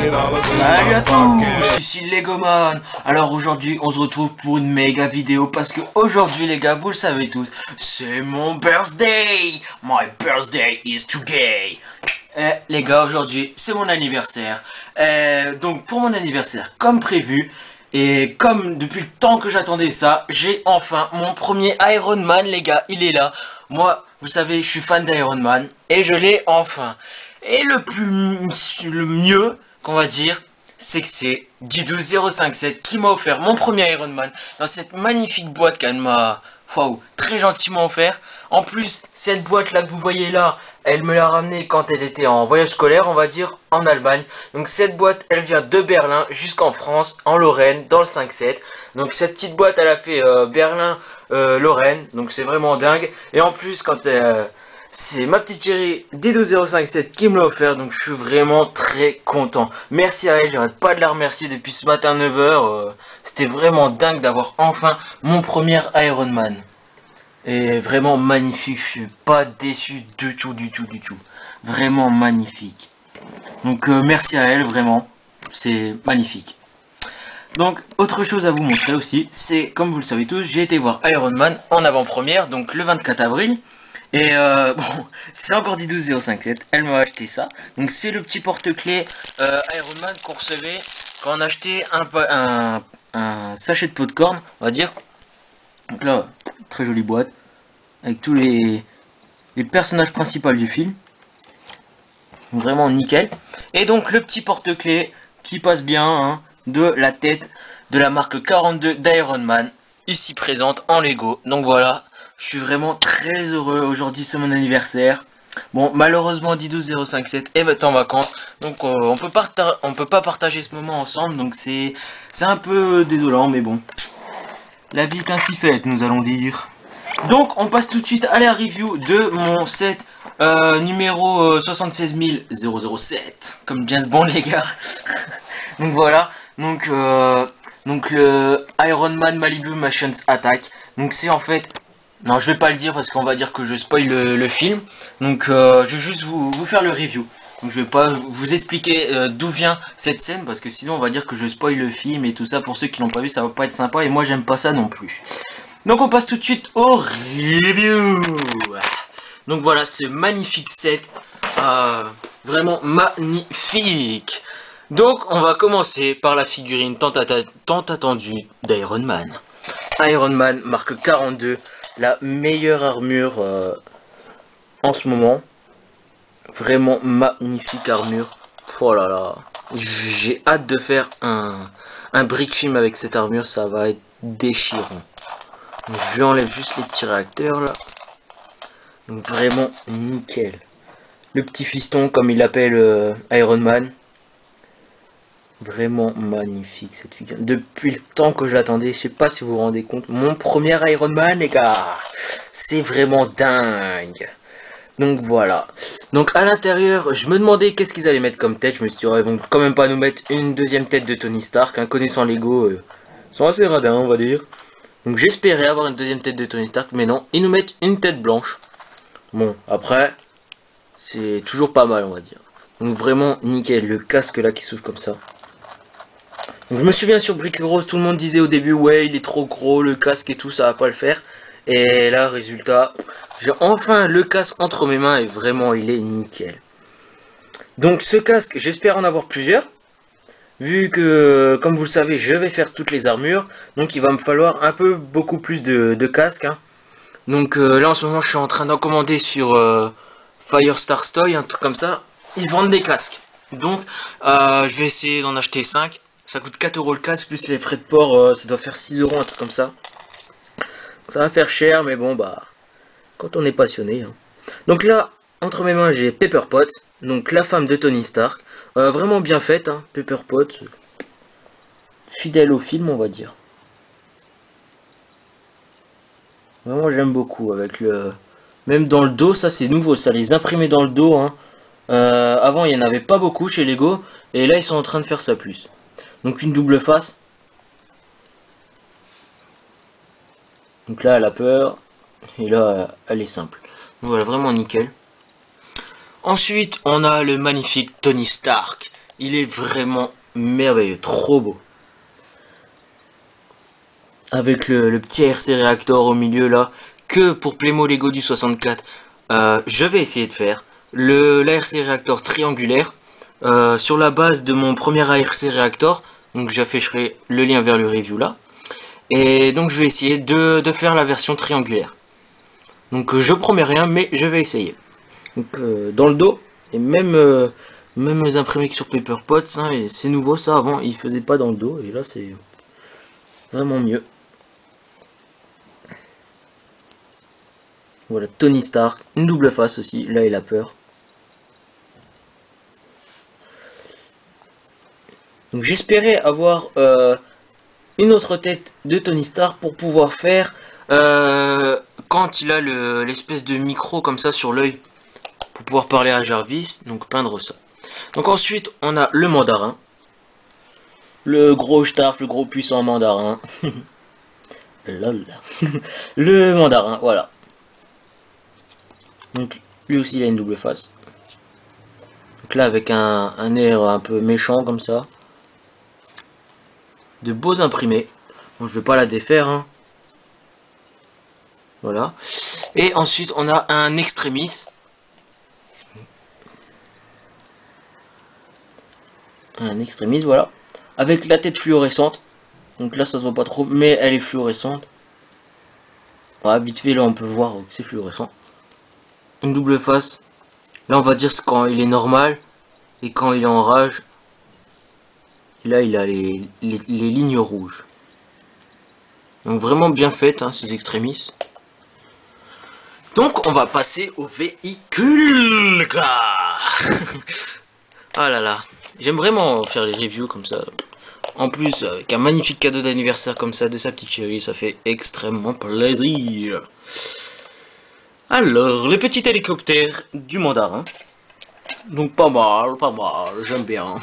Salut à tous, ici Legoman. Alors aujourd'hui on se retrouve pour une méga vidéo parce que aujourd'hui les gars, vous le savez tous, c'est mon birthday. My birthday is today. Les gars, aujourd'hui c'est mon anniversaire. Donc pour mon anniversaire, comme prévu, et comme depuis le temps que j'attendais ça, j'ai enfin mon premier Iron Man les gars, il est là. Moi, vous savez, je suis fan d'Iron Man et je l'ai enfin. Et le mieux qu'on va dire, c'est que c'est Didou057 qui m'a offert mon premier Iron Man dans cette magnifique boîte qu'elle m'a très gentiment offert. En plus, cette boîte là que vous voyez là, elle me l'a ramenée quand elle était en voyage scolaire, on va dire, en Allemagne. Donc cette boîte, elle vient de Berlin jusqu'en France, en Lorraine, dans le 5-7. Donc cette petite boîte, elle a fait Berlin, Lorraine, donc c'est vraiment dingue. Et en plus, quand c'est ma petite chérie Didou057 qui me l'a offert, donc je suis vraiment très content. Merci à elle, j'arrête pas de la remercier depuis ce matin 9h. C'était vraiment dingue d'avoir enfin mon premier Iron Man. Et vraiment magnifique, je suis pas déçu du tout. Vraiment magnifique. Donc merci à elle, vraiment, c'est magnifique. Donc autre chose à vous montrer aussi, c'est comme vous le savez tous, j'ai été voir Iron Man en avant-première, donc le 24 avril. Et bon, c'est encore Didou057, elle m'a acheté ça. Donc c'est le petit porte-clés Iron Man qu'on recevait quand on achetait un sachet de popcorn, on va dire. Donc là, très jolie boîte, avec tous les personnages principaux du film. Vraiment nickel. Et donc le petit porte-clés qui passe bien, hein, de la tête de la marque 42 d'Iron Man, ici présente en Lego. Donc voilà. Je suis vraiment très heureux, aujourd'hui c'est mon anniversaire. Bon, malheureusement Didou057 est en vacances, donc on peut pas partager ce moment ensemble, donc c'est un peu désolant, mais bon. La vie est ainsi faite, nous allons dire. Donc on passe tout de suite à la review de mon set numéro 76007, comme James Bond les gars. Donc voilà, donc le Iron Man Malibu Machines Attack, donc c'est en fait... Non, je vais pas le dire parce qu'on va dire que je spoil le film. Donc je vais juste vous faire le review. Donc je vais pas vous expliquer d'où vient cette scène parce que sinon on va dire que je spoil le film et tout ça. Pour ceux qui l'ont pas vu, ça va pas être sympa et moi j'aime pas ça non plus. Donc on passe tout de suite au review. Donc voilà, ce magnifique set. Vraiment magnifique. Donc on va commencer par la figurine tant attendue d'Iron Man. Iron Man marque 42. La meilleure armure en ce moment. Vraiment magnifique armure. Oh là là. J'ai hâte de faire un brick film avec cette armure. Ça va être déchirant. Je lui enlève juste les petits réacteurs là. Donc vraiment nickel. Le petit fiston comme il l'appelle Iron Man. Vraiment magnifique cette figure. Depuis le temps que je l'attendais, je sais pas si vous vous rendez compte. Mon premier Iron Man les gars. C'est vraiment dingue. Donc voilà. Donc à l'intérieur, je me demandais qu'est-ce qu'ils allaient mettre comme tête. Je me suis dit, oh, ils vont quand même pas nous mettre une deuxième tête de Tony Stark. Hein, connaissant Lego, ils sont assez radins on va dire. Donc j'espérais avoir une deuxième tête de Tony Stark. Mais non, ils nous mettent une tête blanche. Bon, après, c'est toujours pas mal on va dire. Donc vraiment nickel. Le casque là qui s'ouvre comme ça. Donc je me souviens sur Brick Rose, tout le monde disait au début, ouais, il est trop gros, le casque et tout, ça va pas le faire. Et là, résultat, j'ai enfin le casque entre mes mains et vraiment, il est nickel. Donc ce casque, j'espère en avoir plusieurs. Vu que, comme vous le savez, je vais faire toutes les armures. Donc il va me falloir beaucoup plus de casques. Hein. Donc là, en ce moment, je suis en train d'en commander sur Firestar Toy, un truc comme ça. Ils vendent des casques. Donc je vais essayer d'en acheter 5. Ça coûte 4 € le casque, plus les frais de port, ça doit faire 6 €, un truc comme ça. Ça va faire cher, mais bon, bah, quand on est passionné. Hein. Donc là, entre mes mains, j'ai Pepper Potts, donc la femme de Tony Stark. Vraiment bien faite, hein, Pepper Potts. Fidèle au film, on va dire. Vraiment, j'aime beaucoup, avec le... Même dans le dos, ça c'est nouveau, ça les imprimer dans le dos. Hein. Avant, il n'y en avait pas beaucoup chez Lego, et là, ils sont en train de faire ça plus. Donc une double face. Donc là elle a peur. Et là elle est simple. Donc voilà, vraiment nickel. Ensuite on a le magnifique Tony Stark. Il est vraiment merveilleux, trop beau. Avec le petit RC Reactor au milieu là, que pour Playmo Lego du 64, je vais essayer de faire. L'ARC Reactor triangulaire, sur la base de mon premier ARC Reactor, donc j'afficherai le lien vers le review là. Et donc je vais essayer de faire la version triangulaire. Donc je promets rien, mais je vais essayer. Donc dans le dos, et même les imprimés sur Paper Pots, hein, c'est nouveau ça, avant il faisait pas dans le dos, et là c'est vraiment mieux. Voilà, Tony Stark, une double face aussi, là il a peur. Donc j'espérais avoir une autre tête de Tony Stark pour pouvoir faire quand il a l'espèce de micro comme ça sur l'œil pour pouvoir parler à Jarvis, donc peindre ça. Donc ensuite on a le mandarin, le gros Starf, le gros puissant mandarin. Lol. Le mandarin, voilà. Donc lui aussi il a une double face. Donc là avec un air un peu méchant comme ça. De beaux imprimés. Bon, je vais pas la défaire, hein. Voilà. Et ensuite on a un extrémis. Un extrémis, voilà. Avec la tête fluorescente. Donc là ça se voit pas trop, mais elle est fluorescente. Voilà, vite fait là on peut voir que c'est fluorescent. Une double face. Là on va dire c'est quand il est normal. Et quand il est en rage. Là il a les lignes rouges. Donc vraiment bien faites hein, ces extrémis. Donc on va passer au véhicule. Ah là là. J'aime vraiment faire les reviews comme ça. En plus, avec un magnifique cadeau d'anniversaire comme ça de sa petite chérie, ça fait extrêmement plaisir. Alors, le petit hélicoptère du mandarin. Donc pas mal, j'aime bien.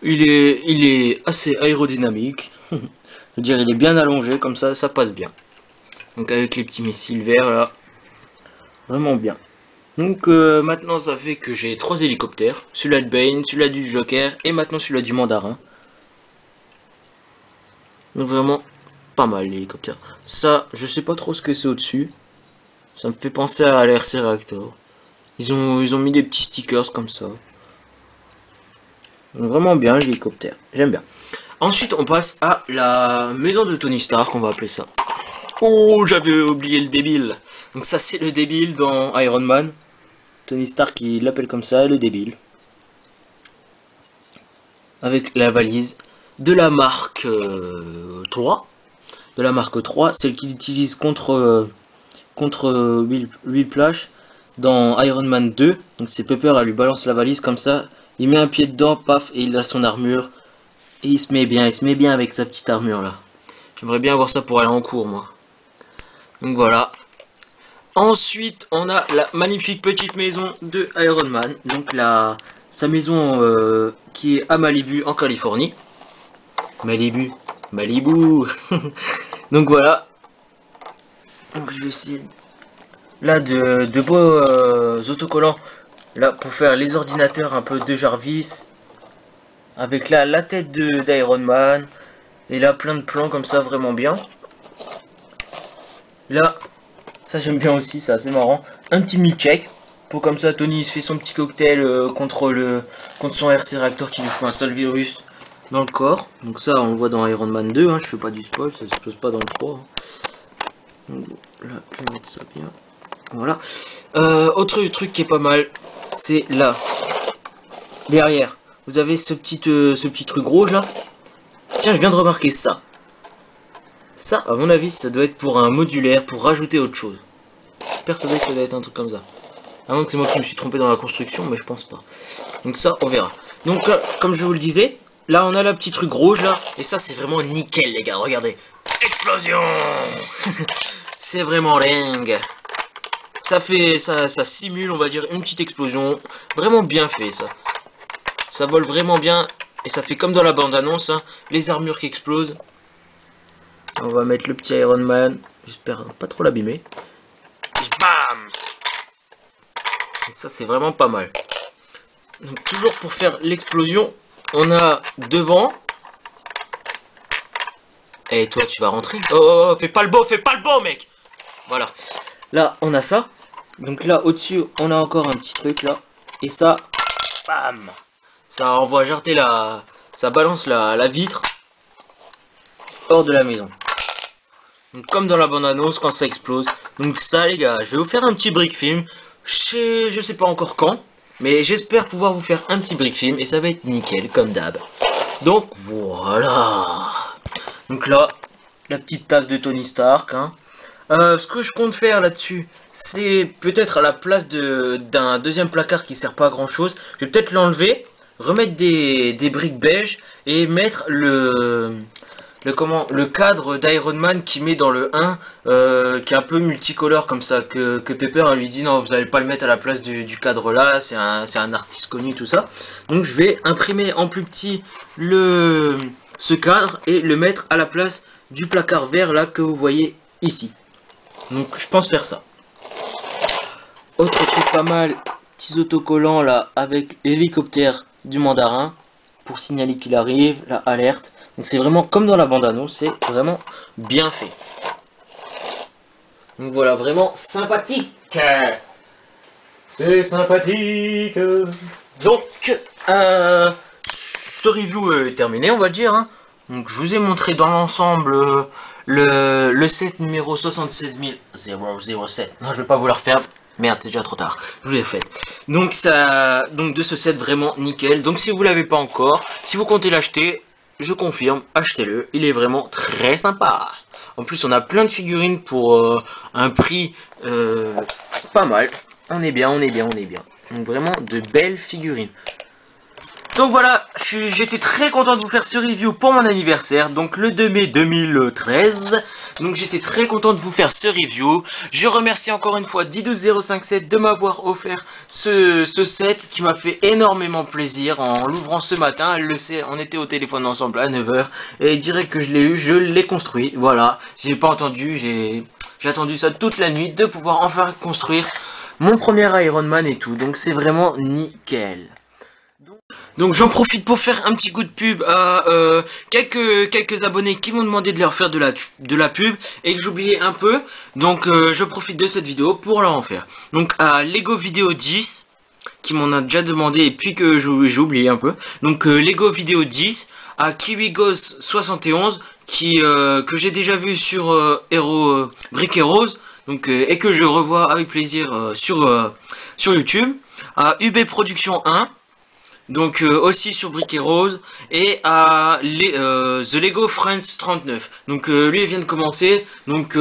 Il est assez aérodynamique. Je veux dire, il est bien allongé, comme ça passe bien. Donc avec les petits missiles verts là. Vraiment bien. Donc maintenant ça fait que j'ai 3 hélicoptères. Celui-là de Bane, celui-là du Joker et maintenant celui-là du mandarin. Donc vraiment pas mal l'hélicoptère. Ça, je sais pas trop ce que c'est au-dessus. Ça me fait penser à l'RC Reactor. Ils ont mis des petits stickers comme ça. Donc vraiment bien l'hélicoptère. J'aime bien. Ensuite on passe à la maison de Tony Stark, on va appeler ça. Oh, j'avais oublié le débile. Donc ça c'est le débile dans Iron Man. Tony Stark il l'appelle comme ça, le débile. Avec la valise de la marque 3. De la marque 3, celle qu'il utilise contre Whiplash dans Iron Man 2. Donc c'est Pepper, elle lui balance la valise comme ça. Il met un pied dedans, paf, et il a son armure. Et il se met bien avec sa petite armure là. J'aimerais bien avoir ça pour aller en cours moi. Donc voilà. Ensuite, on a la magnifique petite maison de Iron Man. Donc sa maison qui est à Malibu en Californie. Malibu. Donc voilà. Donc je vais essayer là de beaux autocollants là pour faire les ordinateurs un peu de Jarvis. Avec là la tête d'Iron Man. Et là plein de plans comme ça vraiment bien. Là, ça j'aime bien aussi, c'est assez marrant. Un petit milkshake. Pour comme ça Tony il se fait son petit cocktail contre son RC Reactor qui lui fout un sale virus dans le corps. Donc ça on le voit dans Iron Man 2, hein, je fais pas du spoil, ça se pose pas dans le 3. Hein. Donc, là, je vais mettre ça bien. Voilà. Autre truc qui est pas mal, c'est là. Derrière, vous avez ce petit truc rouge là. Tiens, je viens de remarquer ça. Ça, à mon avis, ça doit être pour un modulaire, pour rajouter autre chose. Je suis persuadé que ça doit être un truc comme ça. À moins que c'est moi qui me suis trompé dans la construction, mais je pense pas. Donc ça, on verra. Donc, comme je vous le disais, là, on a la petite truc rouge, là. Et ça, c'est vraiment nickel, les gars. Regardez. Explosion. C'est vraiment dingue. Ça simule, on va dire, une petite explosion. Vraiment bien fait, ça. Ça vole vraiment bien. Et ça fait comme dans la bande-annonce, hein, les armures qui explosent. On va mettre le petit Iron Man. J'espère pas trop l'abîmer. Bam! Et ça, c'est vraiment pas mal. Donc toujours pour faire l'explosion, on a devant. Et toi tu vas rentrer. Oh, fais pas le beau mec. Voilà. Là on a ça. Donc là au-dessus on a encore un petit truc là. Et ça, bam. Ça envoie jarter la... Ça balance la vitre hors de la maison. Donc, comme dans la bande-annonce quand ça explose. Donc ça les gars, je vais vous faire un petit brick film. Je sais pas encore quand. Mais j'espère pouvoir vous faire un petit brick film. Et ça va être nickel comme d'hab. Donc voilà. Donc là, la petite tasse de Tony Stark. Hein. Ce que je compte faire là-dessus, c'est peut-être à la place d'un deuxième placard qui sert pas à grand chose. Je vais peut-être l'enlever, remettre des briques beige et mettre le cadre d'Iron Man qui met dans le 1, qui est un peu multicolore comme ça, que Pepper lui dit non, vous n'allez pas le mettre à la place du cadre là, c'est un artiste connu, tout ça. Donc je vais imprimer en plus petit ce cadre et le mettre à la place du placard vert là que vous voyez ici. Donc je pense faire ça. Autre truc pas mal, petits autocollants là avec l'hélicoptère du mandarin pour signaler qu'il arrive, la alerte. Donc c'est vraiment comme dans la bande-annonce, c'est vraiment bien fait. Donc voilà, vraiment sympathique. C'est sympathique. Donc ce review est terminé, on va dire. Hein. Donc je vous ai montré dans l'ensemble le set numéro 76007. Non, je vais pas vous le refaire. Merde, c'est déjà trop tard. Je vous l'ai refait. Donc de ce set vraiment nickel. Donc si vous l'avez pas encore, si vous comptez l'acheter, je confirme, achetez-le. Il est vraiment très sympa. En plus, on a plein de figurines pour un prix pas mal. On est bien. Donc vraiment de belles figurines. Donc voilà, j'étais très content de vous faire ce review pour mon anniversaire, donc le 2 mai 2013. Donc j'étais très content de vous faire ce review. Je remercie encore une fois Didouze057 de m'avoir offert ce set qui m'a fait énormément plaisir en l'ouvrant ce matin. Elle le sait, on était au téléphone ensemble à 9 h et direct que je l'ai eu, je l'ai construit. Voilà, j'ai pas entendu, j'ai attendu ça toute la nuit de pouvoir enfin construire mon premier Iron Man et tout. Donc c'est vraiment nickel. Donc j'en profite pour faire un petit coup de pub à quelques abonnés qui m'ont demandé de leur faire de la pub et que j'oubliais un peu. Donc je profite de cette vidéo pour leur en faire. Donc à Lego Vidéo 10 qui m'en a déjà demandé et puis que j'ai oublié un peu. Donc Lego Vidéo 10, à KiwiGhost 71 que j'ai déjà vu sur Brick Heroes. Donc, et que je revois avec plaisir sur YouTube. À UB Production 1. Donc aussi sur Brick Heroes et à The Lego Friends 39. Donc lui il vient de commencer. Donc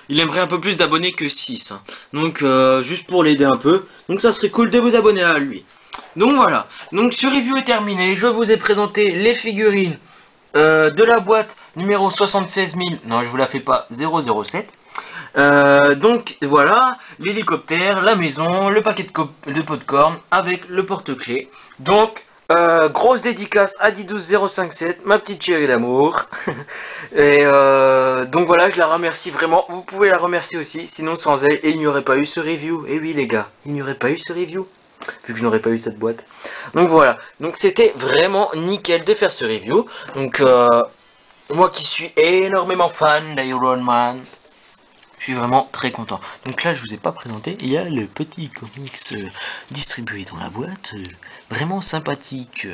il aimerait un peu plus d'abonnés que 6. Hein. Donc juste pour l'aider un peu. Donc ça serait cool de vous abonner à lui. Donc voilà. Donc ce review est terminé. Je vous ai présenté les figurines de la boîte numéro 76 000. Non, je vous la fais pas, 007. Donc voilà, l'hélicoptère, la maison, le paquet de popcorn avec le porte-clés. Donc grosse dédicace à Didouze057, ma petite chérie d'amour. Et donc voilà, je la remercie vraiment. Vous pouvez la remercier aussi, sinon sans elle il n'y aurait pas eu ce review. Et oui les gars, il n'y aurait pas eu ce review vu que je n'aurais pas eu cette boîte. Donc voilà, donc c'était vraiment nickel de faire ce review. Donc moi qui suis énormément fan d'Iron Man, je suis vraiment très content. Donc là, je vous ai pas présenté. Il y a le petit comics distribué dans la boîte. Vraiment sympathique.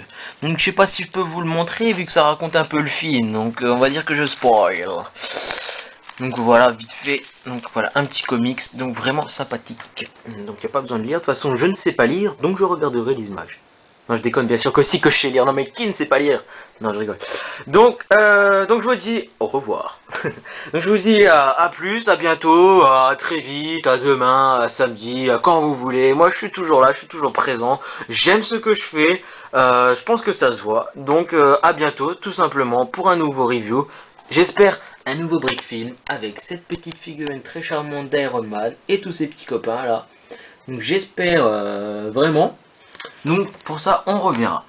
Donc je sais pas si je peux vous le montrer vu que ça raconte un peu le film. Donc on va dire que je spoil. Donc voilà, vite fait. Donc voilà, un petit comics. Donc vraiment sympathique. Donc il n'y a pas besoin de lire. De toute façon, je ne sais pas lire. Donc je regarderai les images. Non, je déconne, bien sûr que si, que je sais lire. Non, mais qui ne sait pas lire? Non, je rigole. Donc je vous dis au revoir. Donc, je vous dis à plus, à bientôt, à très vite, à demain, à samedi, à quand vous voulez. Moi, je suis toujours là, je suis toujours présent. J'aime ce que je fais. Je pense que ça se voit. Donc, à bientôt, tout simplement, pour un nouveau review. J'espère un nouveau brick film avec cette petite figurine très charmante d'Iron Man et tous ses petits copains, là. Donc, j'espère vraiment... Donc pour ça on reverra.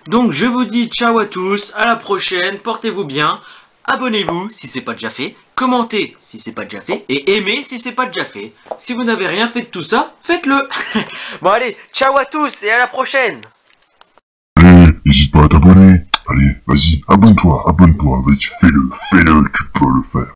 Donc je vous dis ciao à tous, à la prochaine, portez-vous bien, abonnez-vous si c'est pas déjà fait, commentez si c'est pas déjà fait, et aimez si c'est pas déjà fait. Si vous n'avez rien fait de tout ça, faites-le. Bon allez, ciao à tous et à la prochaine. n'hésite pas à t'abonner. Allez, vas-y, abonne-toi, vas-y, fais-le, tu peux le faire.